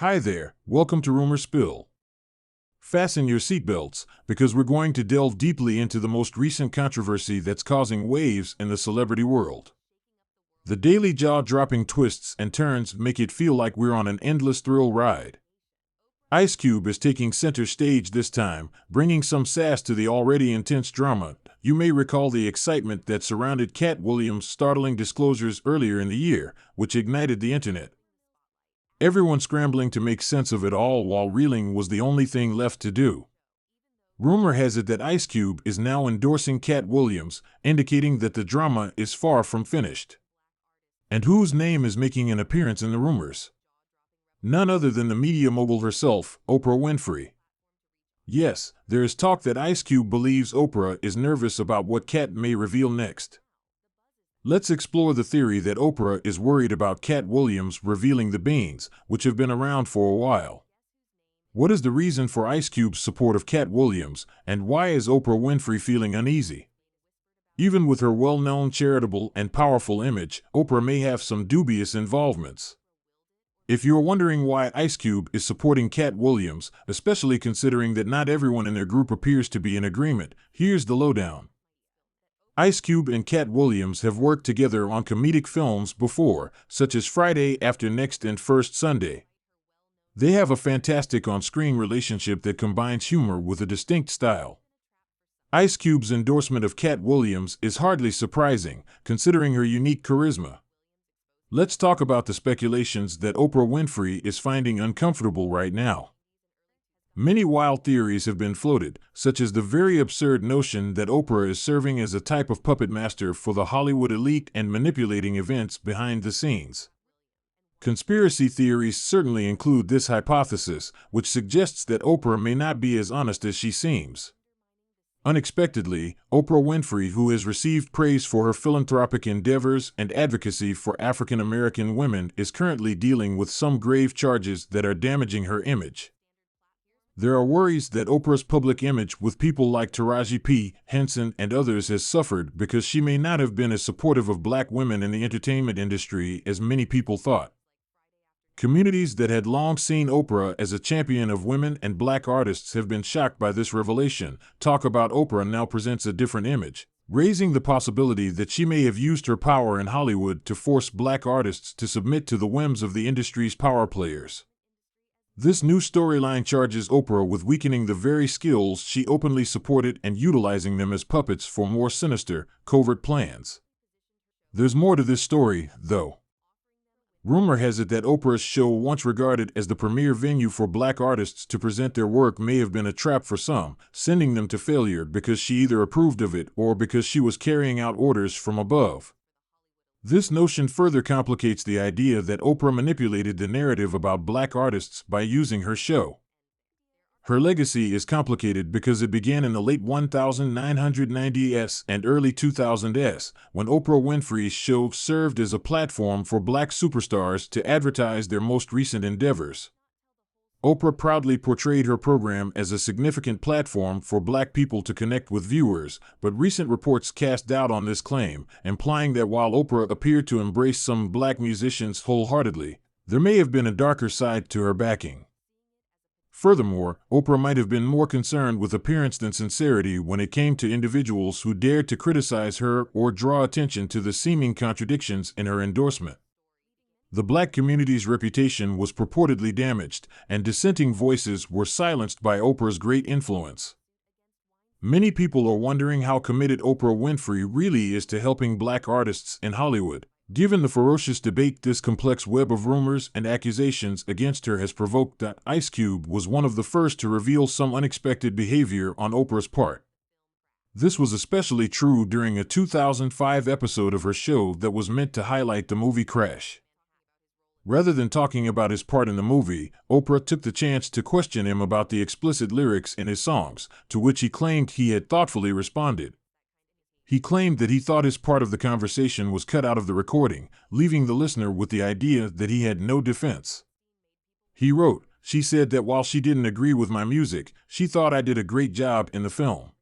Hi there, welcome to Rumor Spill. Fasten your seatbelts, because we're going to delve deeply into the most recent controversy that's causing waves in the celebrity world. The daily jaw-dropping twists and turns make it feel like we're on an endless thrill ride. Ice Cube is taking center stage this time, bringing some sass to the already intense drama. You may recall the excitement that surrounded Katt Williams' startling disclosures earlier in the year, which ignited the internet. Everyone scrambling to make sense of it all while reeling was the only thing left to do. Rumor has it that Ice Cube is now endorsing Katt Williams, indicating that the drama is far from finished. And whose name is making an appearance in the rumors? None other than the media mogul herself, Oprah Winfrey. Yes, there is talk that Ice Cube believes Oprah is nervous about what Katt may reveal next. Let's explore the theory that Oprah is worried about Katt Williams revealing the beans, which have been around for a while. What is the reason for Ice Cube's support of Katt Williams, and why is Oprah Winfrey feeling uneasy? Even with her well-known charitable and powerful image, Oprah may have some dubious involvements. If you're wondering why Ice Cube is supporting Katt Williams, especially considering that not everyone in their group appears to be in agreement, here's the lowdown. Ice Cube and Katt Williams have worked together on comedic films before, such as Friday After Next and First Sunday. They have a fantastic on-screen relationship that combines humor with a distinct style. Ice Cube's endorsement of Katt Williams is hardly surprising, considering her unique charisma. Let's talk about the speculations that Oprah Winfrey is finding uncomfortable right now. Many wild theories have been floated, such as the very absurd notion that Oprah is serving as a type of puppet master for the Hollywood elite and manipulating events behind the scenes. Conspiracy theories certainly include this hypothesis, which suggests that Oprah may not be as honest as she seems. Unexpectedly, Oprah Winfrey, who has received praise for her philanthropic endeavors and advocacy for African American women, is currently dealing with some grave charges that are damaging her image. There are worries that Oprah's public image with people like Taraji P. Henson and others has suffered because she may not have been as supportive of black women in the entertainment industry as many people thought. Communities that had long seen Oprah as a champion of women and black artists have been shocked by this revelation. Talk About Oprah now presents a different image, raising the possibility that she may have used her power in Hollywood to force black artists to submit to the whims of the industry's power players. This new storyline charges Oprah with weakening the very skills she openly supported and utilizing them as puppets for more sinister, covert plans. There's more to this story, though. Rumor has it that Oprah's show, once regarded as the premier venue for black artists to present their work, may have been a trap for some, sending them to failure because she either approved of it or because she was carrying out orders from above. This notion further complicates the idea that Oprah manipulated the narrative about black artists by using her show. Her legacy is complicated because it began in the late 1990s and early 2000s, when Oprah Winfrey's show served as a platform for black superstars to advertise their most recent endeavors. Oprah proudly portrayed her program as a significant platform for black people to connect with viewers, but recent reports cast doubt on this claim, implying that while Oprah appeared to embrace some black musicians wholeheartedly, there may have been a darker side to her backing. Furthermore, Oprah might have been more concerned with appearance than sincerity when it came to individuals who dared to criticize her or draw attention to the seeming contradictions in her endorsement. The black community's reputation was purportedly damaged, and dissenting voices were silenced by Oprah's great influence. Many people are wondering how committed Oprah Winfrey really is to helping black artists in Hollywood, given the ferocious debate this complex web of rumors and accusations against her has provoked. Ice Cube was one of the first to reveal some unexpected behavior on Oprah's part. This was especially true during a 2005 episode of her show that was meant to highlight the movie Crash. Rather than talking about his part in the movie, Oprah took the chance to question him about the explicit lyrics in his songs, to which he claimed he had thoughtfully responded. He claimed that he thought his part of the conversation was cut out of the recording, leaving the listener with the idea that he had no defense. He wrote, "She said that while she didn't agree with my music, she thought I did a great job in the film.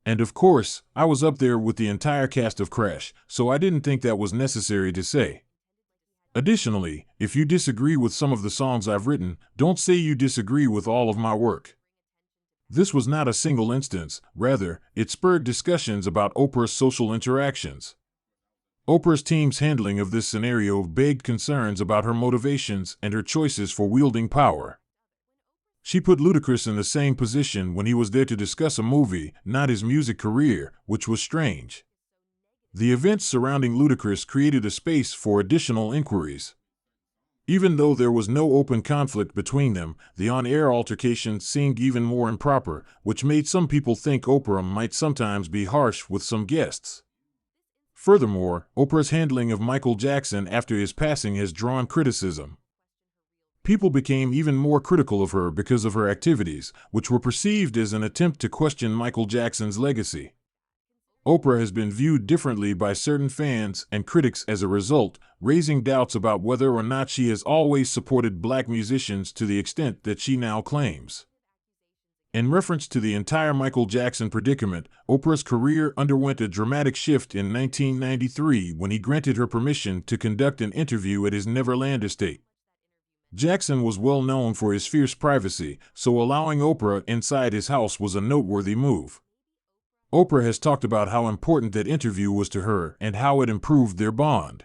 And of course, I was up there with the entire cast of Crash, so I didn't think that was necessary to say." Additionally, if you disagree with some of the songs I've written, don't say you disagree with all of my work. This was not a single instance, rather, it spurred discussions about Oprah's social interactions. Oprah's team's handling of this scenario begged concerns about her motivations and her choices for wielding power. She put Ludacris in the same position when he was there to discuss a movie, not his music career, which was strange. The events surrounding Ludacris created a space for additional inquiries. Even though there was no open conflict between them, the on-air altercation seemed even more improper, which made some people think Oprah might sometimes be harsh with some guests. Furthermore, Oprah's handling of Michael Jackson after his passing has drawn criticism. People became even more critical of her because of her activities, which were perceived as an attempt to question Michael Jackson's legacy. Oprah has been viewed differently by certain fans and critics as a result, raising doubts about whether or not she has always supported black musicians to the extent that she now claims. In reference to the entire Michael Jackson predicament, Oprah's career underwent a dramatic shift in 1993 when he granted her permission to conduct an interview at his Neverland estate. Jackson was well known for his fierce privacy, so allowing Oprah inside his house was a noteworthy move. Oprah has talked about how important that interview was to her and how it improved their bond.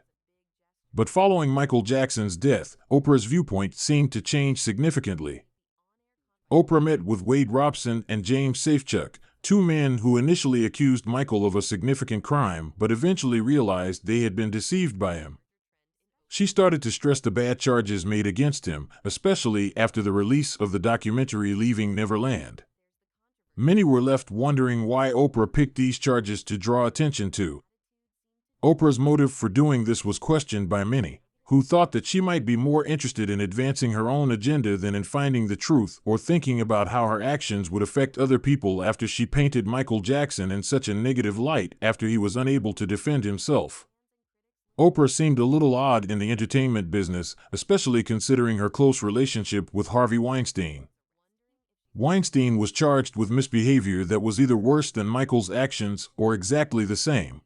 But following Michael Jackson's death, Oprah's viewpoint seemed to change significantly. Oprah met with Wade Robson and James Safechuck, two men who initially accused Michael of a significant crime but eventually realized they had been deceived by him. She started to stress the bad charges made against him, especially after the release of the documentary Leaving Neverland. Many were left wondering why Oprah picked these charges to draw attention to. Oprah's motive for doing this was questioned by many, who thought that she might be more interested in advancing her own agenda than in finding the truth or thinking about how her actions would affect other people after she painted Michael Jackson in such a negative light after he was unable to defend himself. Oprah seemed a little odd in the entertainment business, especially considering her close relationship with Harvey Weinstein. Weinstein was charged with misbehavior that was either worse than Michael's actions or exactly the same.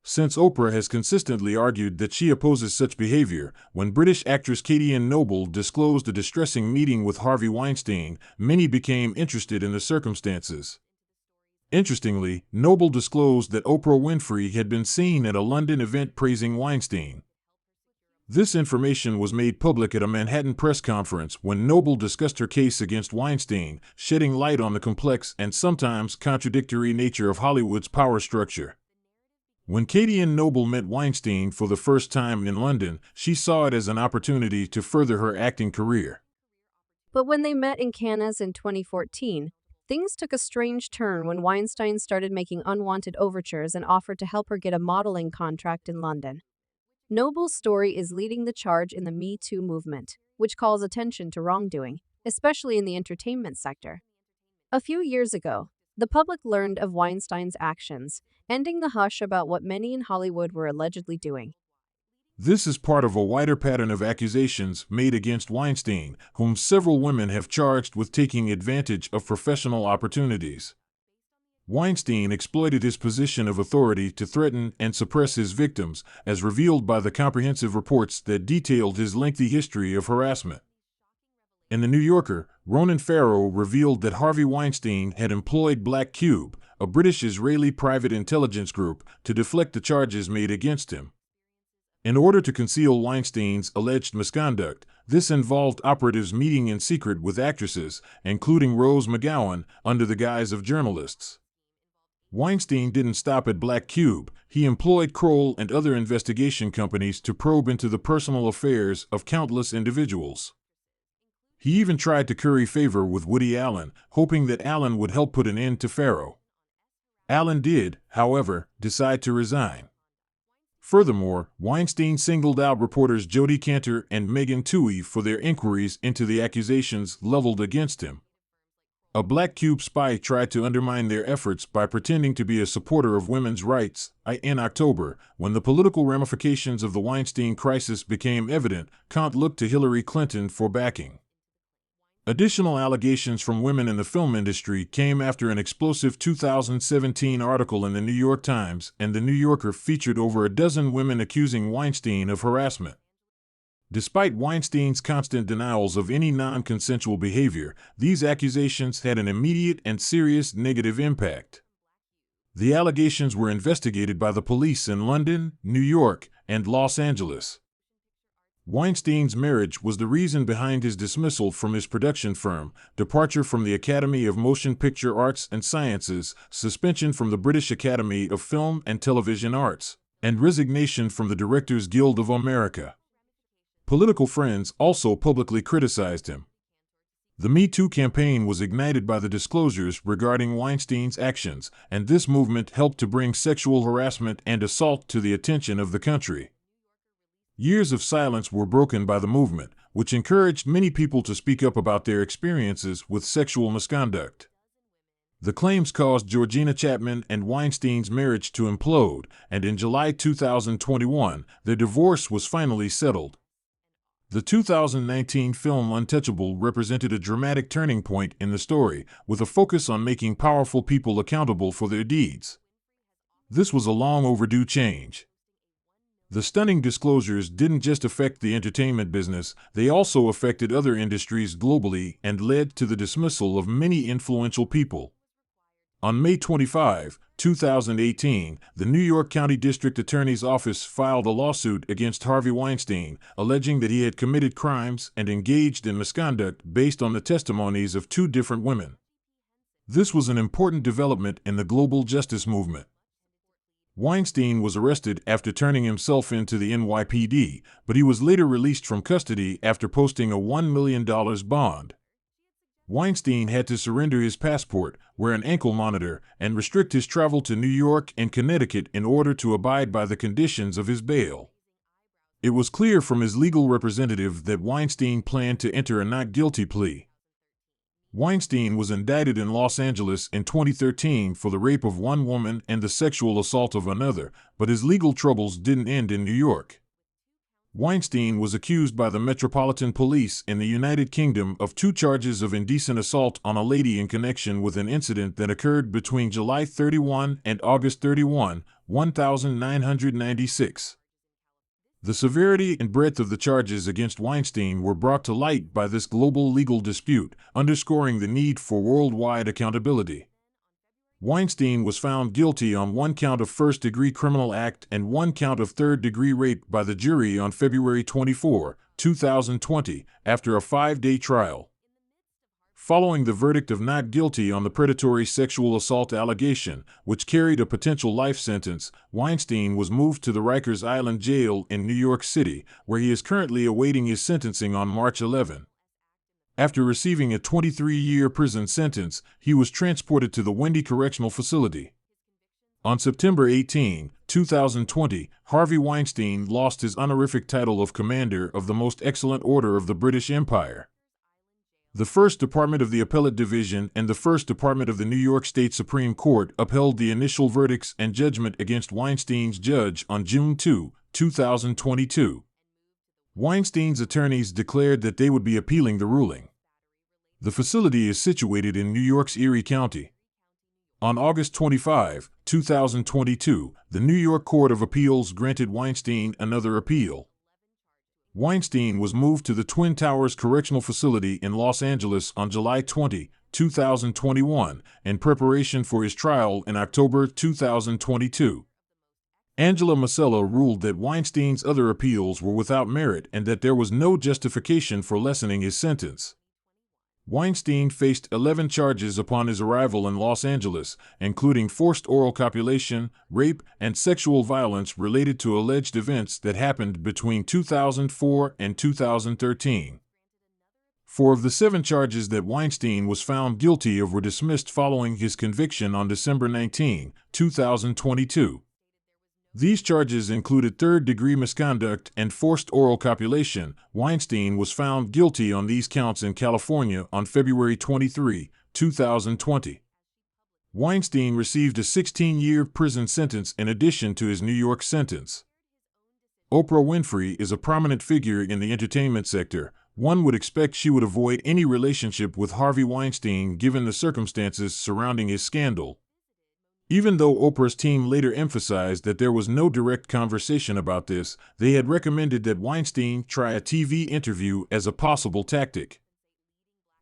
Since Oprah has consistently argued that she opposes such behavior, when British actress Katt Noble disclosed a distressing meeting with Harvey Weinstein, many became interested in the circumstances. Interestingly, Noble disclosed that Oprah Winfrey had been seen at a London event praising Weinstein. This information was made public at a Manhattan press conference when Noble discussed her case against Weinstein, shedding light on the complex and sometimes contradictory nature of Hollywood's power structure. When Katt Noble met Weinstein for the first time in London, she saw it as an opportunity to further her acting career. But when they met in Cannes in 2014, things took a strange turn when Weinstein started making unwanted overtures and offered to help her get a modeling contract in London. Noble's story is leading the charge in the Me Too movement, which calls attention to wrongdoing, especially in the entertainment sector. A few years ago, the public learned of Weinstein's actions, ending the hush about what many in Hollywood were allegedly doing. This is part of a wider pattern of accusations made against Weinstein, whom several women have charged with taking advantage of professional opportunities. Weinstein exploited his position of authority to threaten and suppress his victims, as revealed by the comprehensive reports that detailed his lengthy history of harassment. In The New Yorker, Ronan Farrow revealed that Harvey Weinstein had employed Black Cube, a British-Israeli private intelligence group, to deflect the charges made against him. In order to conceal Weinstein's alleged misconduct, this involved operatives meeting in secret with actresses, including Rose McGowan, under the guise of journalists. Weinstein didn't stop at Black Cube. He employed Kroll and other investigation companies to probe into the personal affairs of countless individuals. He even tried to curry favor with Woody Allen, hoping that Allen would help put an end to Farrow. Allen did, however, decide to resign. Furthermore, Weinstein singled out reporters Jodi Kantor and Megan Twohey for their inquiries into the accusations leveled against him. A Black Cube spy tried to undermine their efforts by pretending to be a supporter of women's rights. In October, when the political ramifications of the Weinstein crisis became evident, Katt looked to Hillary Clinton for backing. Additional allegations from women in the film industry came after an explosive 2017 article in the New York Times and the New Yorker featured over a dozen women accusing Weinstein of harassment. Despite Weinstein's constant denials of any non-consensual behavior, these accusations had an immediate and serious negative impact. The allegations were investigated by the police in London, New York, and Los Angeles. Weinstein's marriage was the reason behind his dismissal from his production firm, departure from the Academy of Motion Picture Arts and Sciences, suspension from the British Academy of Film and Television Arts, and resignation from the Directors Guild of America. Political friends also publicly criticized him. The Me Too campaign was ignited by the disclosures regarding Weinstein's actions, and this movement helped to bring sexual harassment and assault to the attention of the country. Years of silence were broken by the movement, which encouraged many people to speak up about their experiences with sexual misconduct. The claims caused Georgina Chapman and Weinstein's marriage to implode, and in July 2021, their divorce was finally settled. The 2019 film Untouchable represented a dramatic turning point in the story, with a focus on making powerful people accountable for their deeds. This was a long overdue change. The stunning disclosures didn't just affect the entertainment business, they also affected other industries globally and led to the dismissal of many influential people. On May 25, 2018, the New York County District Attorney's Office filed a lawsuit against Harvey Weinstein, alleging that he had committed crimes and engaged in misconduct based on the testimonies of two different women. This was an important development in the global justice movement. Weinstein was arrested after turning himself in to the NYPD, but he was later released from custody after posting a $1 million bond. Weinstein had to surrender his passport, wear an ankle monitor, and restrict his travel to New York and Connecticut in order to abide by the conditions of his bail. It was clear from his legal representative that Weinstein planned to enter a not guilty plea. Weinstein was indicted in Los Angeles in 2013 for the rape of one woman and the sexual assault of another, but his legal troubles didn't end in New York. Weinstein was accused by the Metropolitan Police in the United Kingdom of 2 charges of indecent assault on a lady in connection with an incident that occurred between July 31 and August 31, 1996. The severity and breadth of the charges against Weinstein were brought to light by this global legal dispute, underscoring the need for worldwide accountability. Weinstein was found guilty on 1 count of first-degree criminal act and 1 count of third-degree rape by the jury on February 24, 2020, after a 5-day trial. Following the verdict of not guilty on the predatory sexual assault allegation, which carried a potential life sentence, Weinstein was moved to the Rikers Island Jail in New York City, where he is currently awaiting his sentencing on March 11. After receiving a 23-year prison sentence, he was transported to the Wendy Correctional Facility. On September 18, 2020, Harvey Weinstein lost his honorific title of Commander of the Most Excellent Order of the British Empire. The First Department of the Appellate Division and the First Department of the New York State Supreme Court upheld the initial verdicts and judgment against Weinstein's judge on June 2, 2022. Weinstein's attorneys declared that they would be appealing the ruling. The facility is situated in New York's Erie County. On August 25, 2022, the New York Court of Appeals granted Weinstein another appeal. Weinstein was moved to the Twin Towers Correctional Facility in Los Angeles on July 20, 2021, in preparation for his trial in October 2022. Angela Masella ruled that Weinstein's other appeals were without merit and that there was no justification for lessening his sentence. Weinstein faced 11 charges upon his arrival in Los Angeles, including forced oral copulation, rape, and sexual violence related to alleged events that happened between 2004 and 2013. 4 of the 7 charges that Weinstein was found guilty of were dismissed following his conviction on December 19, 2022. These charges included third-degree misconduct and forced oral copulation. Weinstein was found guilty on these counts in California on February 23, 2020. Weinstein received a 16-year prison sentence in addition to his New York sentence. Oprah Winfrey is a prominent figure in the entertainment sector. One would expect she would avoid any relationship with Harvey Weinstein given the circumstances surrounding his scandal. Even though Oprah's team later emphasized that there was no direct conversation about this, they had recommended that Weinstein try a TV interview as a possible tactic.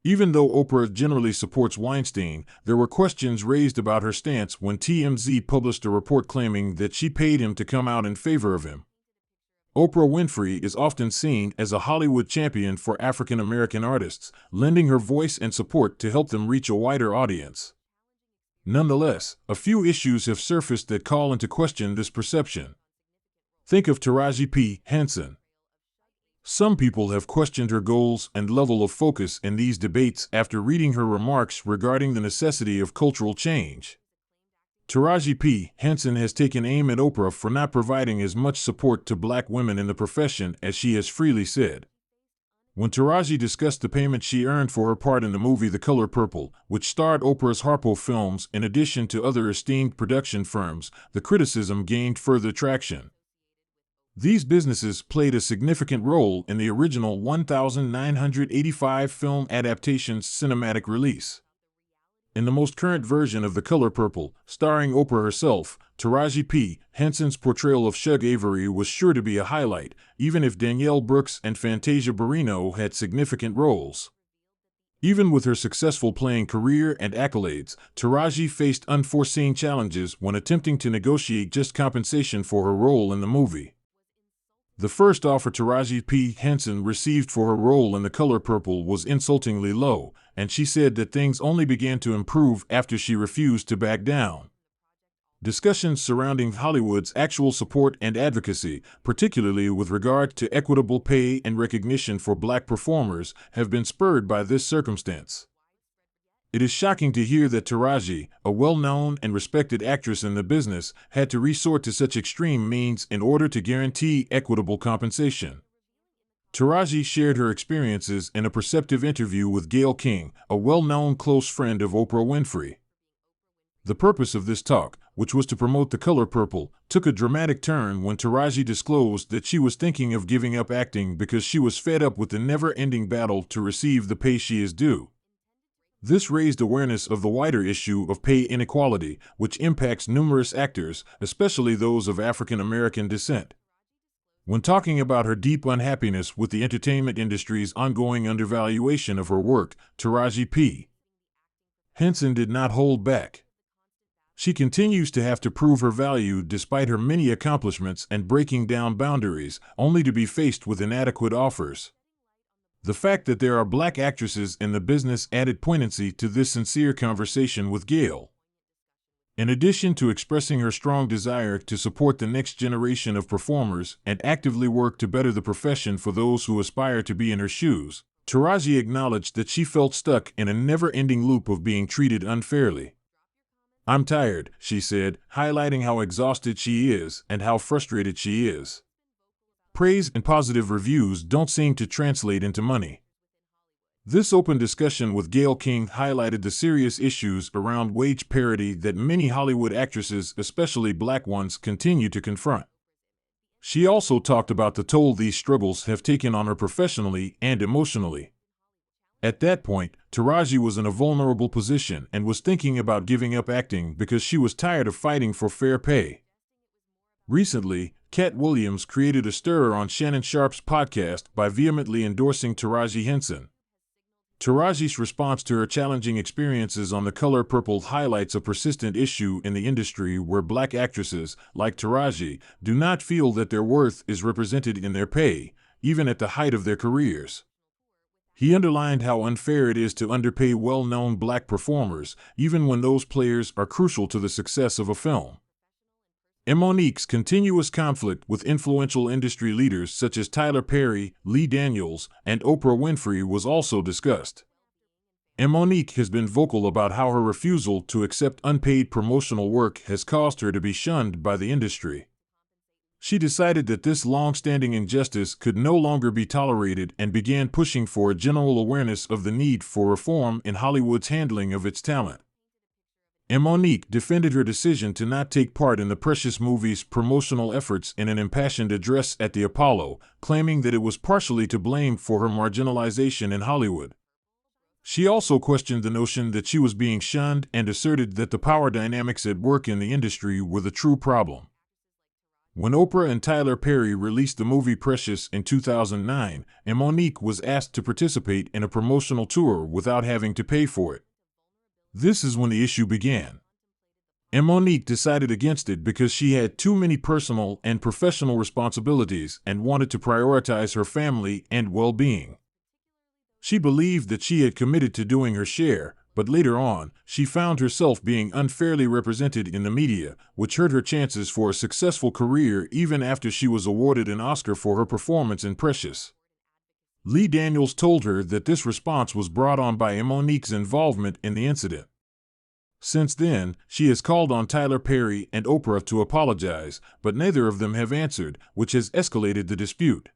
Even though Oprah generally supports Weinstein, there were questions raised about her stance when TMZ published a report claiming that she paid him to come out in favor of him. Oprah Winfrey is often seen as a Hollywood champion for African American artists, lending her voice and support to help them reach a wider audience. Nonetheless, a few issues have surfaced that call into question this perception. Think of Taraji P. Henson. Some people have questioned her goals and level of focus in these debates after reading her remarks regarding the necessity of cultural change. Taraji P. Henson has taken aim at Oprah for not providing as much support to black women in the profession as she has freely said. When Taraji discussed the payment she earned for her part in the movie The Color Purple, which starred Oprah's Harpo Films in addition to other esteemed production firms, the criticism gained further traction. These businesses played a significant role in the original 1985 film adaptation's cinematic release. In the most current version of The Color Purple, starring Oprah herself, Taraji P. Henson's portrayal of Shug Avery was sure to be a highlight, even if Danielle Brooks and Fantasia Barrino had significant roles. Even with her successful playing career and accolades, Taraji faced unforeseen challenges when attempting to negotiate just compensation for her role in the movie. The first offer Taraji P. Henson received for her role in The Color Purple was insultingly low, and she said that things only began to improve after she refused to back down. Discussions surrounding Hollywood's actual support and advocacy, particularly with regard to equitable pay and recognition for black performers, have been spurred by this circumstance. It is shocking to hear that Taraji, a well-known and respected actress in the business, had to resort to such extreme means in order to guarantee equitable compensation. Taraji shared her experiences in a perceptive interview with Gayle King, a well-known close friend of Oprah Winfrey. The purpose of this talk, which was to promote The Color Purple, took a dramatic turn when Taraji disclosed that she was thinking of giving up acting because she was fed up with the never-ending battle to receive the pay she is due. This raised awareness of the wider issue of pay inequality, which impacts numerous actors, especially those of African American descent. When talking about her deep unhappiness with the entertainment industry's ongoing undervaluation of her work, Taraji P. Henson did not hold back. She continues to have to prove her value despite her many accomplishments and breaking down boundaries, only to be faced with inadequate offers. The fact that there are black actresses in the business added poignancy to this sincere conversation with Gayle. In addition to expressing her strong desire to support the next generation of performers and actively work to better the profession for those who aspire to be in her shoes, Taraji acknowledged that she felt stuck in a never-ending loop of being treated unfairly. "I'm tired," she said, highlighting how exhausted she is and how frustrated she is. Praise and positive reviews don't seem to translate into money. This open discussion with Gayle King highlighted the serious issues around wage parity that many Hollywood actresses, especially black ones, continue to confront. She also talked about the toll these struggles have taken on her professionally and emotionally. At that point, Taraji was in a vulnerable position and was thinking about giving up acting because she was tired of fighting for fair pay. Recently, Katt Williams created a stir on Shannon Sharpe's podcast by vehemently endorsing Taraji Henson. Taraji's response to her challenging experiences on The Color Purple highlights a persistent issue in the industry where black actresses, like Taraji, do not feel that their worth is represented in their pay, even at the height of their careers. He underlined how unfair it is to underpay well-known black performers, even when those players are crucial to the success of a film. Monique's continuous conflict with influential industry leaders such as Tyler Perry, Lee Daniels, and Oprah Winfrey was also discussed. Monique has been vocal about how her refusal to accept unpaid promotional work has caused her to be shunned by the industry. She decided that this long-standing injustice could no longer be tolerated and began pushing for a general awareness of the need for reform in Hollywood's handling of its talent. Monique defended her decision to not take part in the Precious movie's promotional efforts in an impassioned address at the Apollo, claiming that it was partially to blame for her marginalization in Hollywood. She also questioned the notion that she was being shunned and asserted that the power dynamics at work in the industry were the true problem. When Oprah and Tyler Perry released the movie Precious in 2009, Monique was asked to participate in a promotional tour without having to pay for it. This is when the issue began. Monique decided against it because she had too many personal and professional responsibilities and wanted to prioritize her family and well-being. She believed that she had committed to doing her share, but later on, she found herself being unfairly represented in the media, which hurt her chances for a successful career even after she was awarded an Oscar for her performance in Precious. Lee Daniels told her that this response was brought on by Monique's involvement in the incident. Since then, she has called on Tyler Perry and Oprah to apologize, but neither of them have answered, which has escalated the dispute.